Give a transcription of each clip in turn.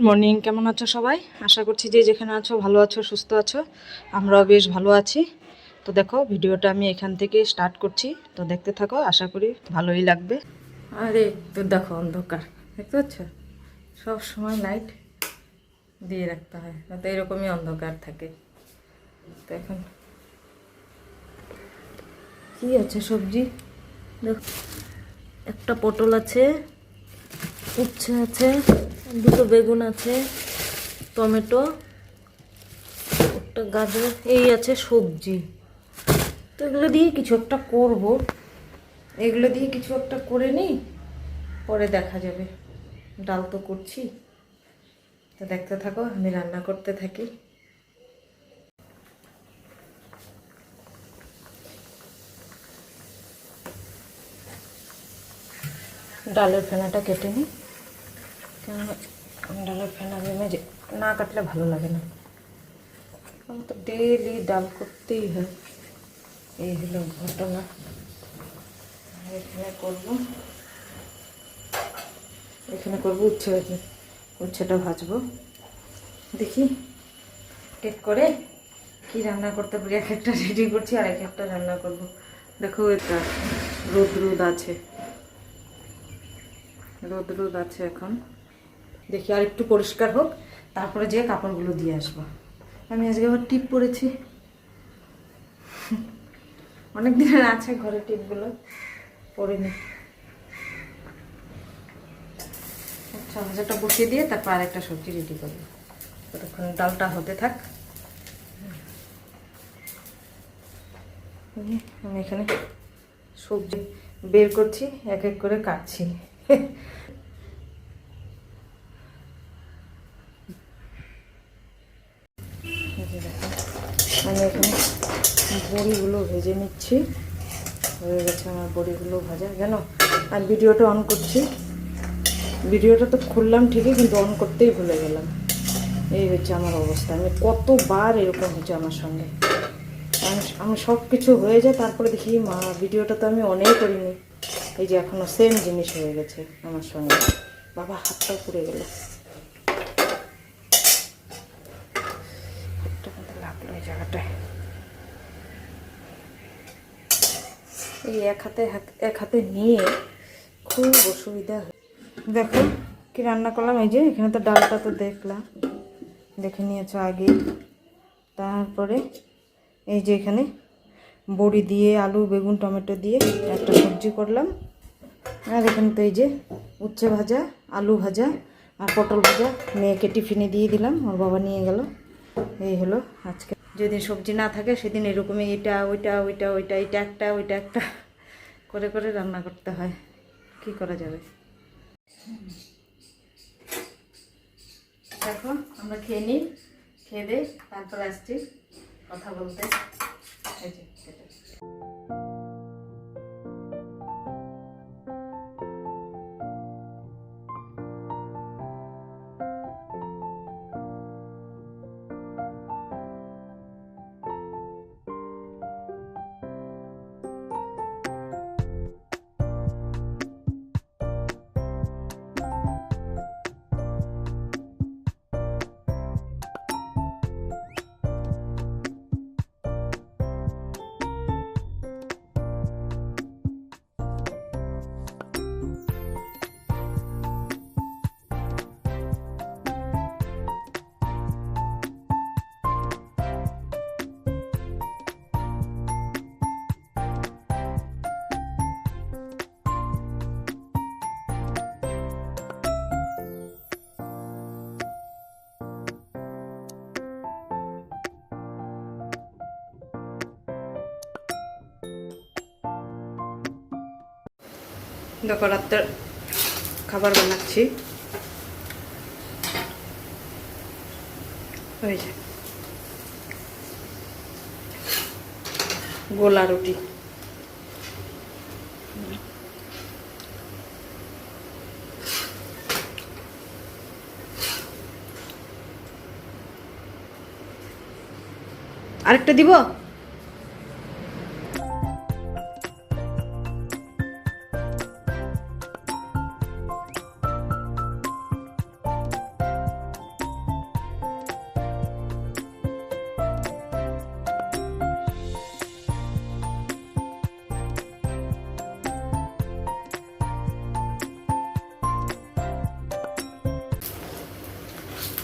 Morning, কেমন আছো সবাই? আশা করছি যে যেখানে আছো ভালো আছো, সুস্থ আছো। আমরাও বেশ ভালো আছি। তো দেখো, ভিডিওটা আমি এখান থেকে স্টার্ট করছি, তো দেখতে থাকো, আশা করি ভালোই লাগবে। আরে তো দেখো, অন্ধকার দেখতে পাচ্ছ, সব সময় লাইট দিয়ে রাখতে হয়, তো এরকমই অন্ধকার থাকে। তো এখন কি আছে সবজি দেখো, একটা পটল আছে, উচ্ছে আছে, দুটো বেগুন আছে, টমেটো, একটা গাজর, এই আছে সবজি। তো এগুলো দিয়ে কিছু একটা করব, এগুলো দিয়ে কিছু একটা করে নিই, পরে দেখা যাবে। ডাল তো করছি, তো দেখতে থাকো, আমি রান্না করতে থাকি। ডালের ফেনাটা কেটে নিই, কেননা ডালের ফেনা ভেঙে না কাটলে ভালো লাগে না। আমার তো ডেলি ডাল করতেই হয়, এই হলো ঘটনা। এখানে করবো উচ্ছেটা ভাজবো। দেখি টেক করে কি রান্না করতে পারি। এক একটা রেডি করছি আর এক একটা রান্না করব। দেখো, এটা রোদ আছে এখন। দেখি আর একটু পরিষ্কার হোক, তারপরে যে কাপড়গুলো দিয়ে আসবো। আমি আজকে আবার টিপ পরেছি, অনেক দিনের আছে ঘরে টিপগুলো, পরিনি। আচ্ছা, ভাজাটা বসিয়ে দিয়ে তারপর আরেকটা সবজি রেডি করবো। ততক্ষণ ডালটা হতে থাক। আমি এখানে সবজি বের করছি, এক এক করে কাটছি। আমি এখানে বড়িগুলো ভেজে নিচ্ছি, হয়ে গেছে আমার বড়িগুলো ভাজা। কেন আর ভিডিওটা অন করছি, ভিডিওটা তো খুললাম ঠিকই, কিন্তু অন করতেই ভুলে গেলাম। এই হচ্ছে আমার অবস্থা। আমি কতবার এরকম হচ্ছে আমার সঙ্গে, আমি সব কিছু হয়ে যায়, তারপরে দেখি মা ভিডিওটা তো আমি অনেই করিনি। এই যে এখনও সেম জিনিস হয়ে গেছে আমার সঙ্গে। বাবা, হাতটাও পুড়ে গেল, লাগলো এই জায়গাটায়। এই এক হাতে নিয়ে খুব অসুবিধা। দেখো কি রান্না করলাম। এই যে এখানে তো ডালটা তো দেখে নিয়েছো আগে। তারপরে এই যে এখানে বড়ি দিয়ে, আলু, বেগুন, টমেটো দিয়ে একটা সবজি করলাম। আর এখানে তো এই যে উচ্ছে ভাজা, আলু ভাজা আর পটল ভাজা মেয়েকে টিফিনে দিয়ে দিলাম, ওর বাবা নিয়ে গেল। এই হলো আজকে। যেদিন সবজি না থাকে সেদিন এরকমই এটা একটা করে করে রান্না করতে হয়, কি করা যাবে। দেখো, আমরা খেয়ে নিই, খেয়ে দে, তারপর আসছি কথা বলতে। এই যে দেখো, রাত্রের খাবার বানাচ্ছি। ওই যে গোলা রুটি, আরেকটা দিব।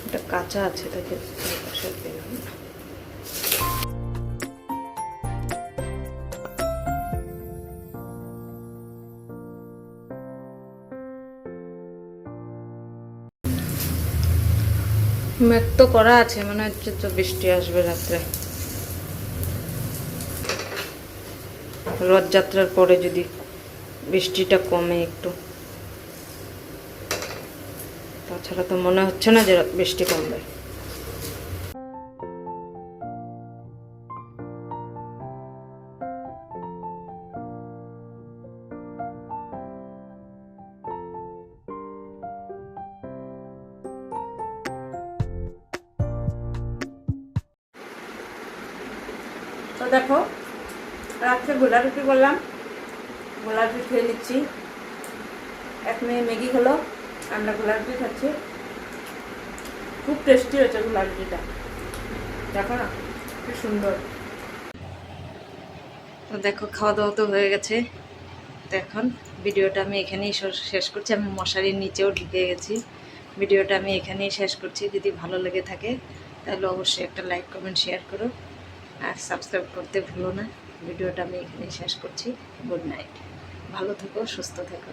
এটা কাঁচা আছে, তাকে পাশে বেরোবে না। মেঘ তো করা আছে, মনে হচ্ছে তো বৃষ্টি আসবে রাত্রে। রথযাত্রার পরে যদি বৃষ্টিটা কমে একটু, তাছাড়া তো মনে হচ্ছে না যে বৃষ্টি কমবে। তো দেখো, রাত্রে গোলা রুটি করলাম, গোলা রুটি খেয়ে নিচ্ছি। এক মেয়ে ম্যাগি হলো, আমরা গোলা রুটি খাচ্ছি। খুব টেস্টি হয়েছে গোলা রুটিটা, দেখো না কি সুন্দর। তো দেখো, খাওয়া দাওয়া তো হয়ে গেছে। তো এখন ভিডিওটা আমি এখানেই শেষ করছি। আমি মশারির নিচেও ঢুকে গেছি। ভিডিওটা আমি এখানেই শেষ করছি। যদি ভালো লেগে থাকে তাহলে অবশ্যই একটা লাইক, কমেন্ট, শেয়ার করো আর সাবস্ক্রাইব করতে ভুলো না। ভিডিওটা আমি এখানেই শেষ করছি। গুড নাইট, ভালো থেকো, সুস্থ থেকো।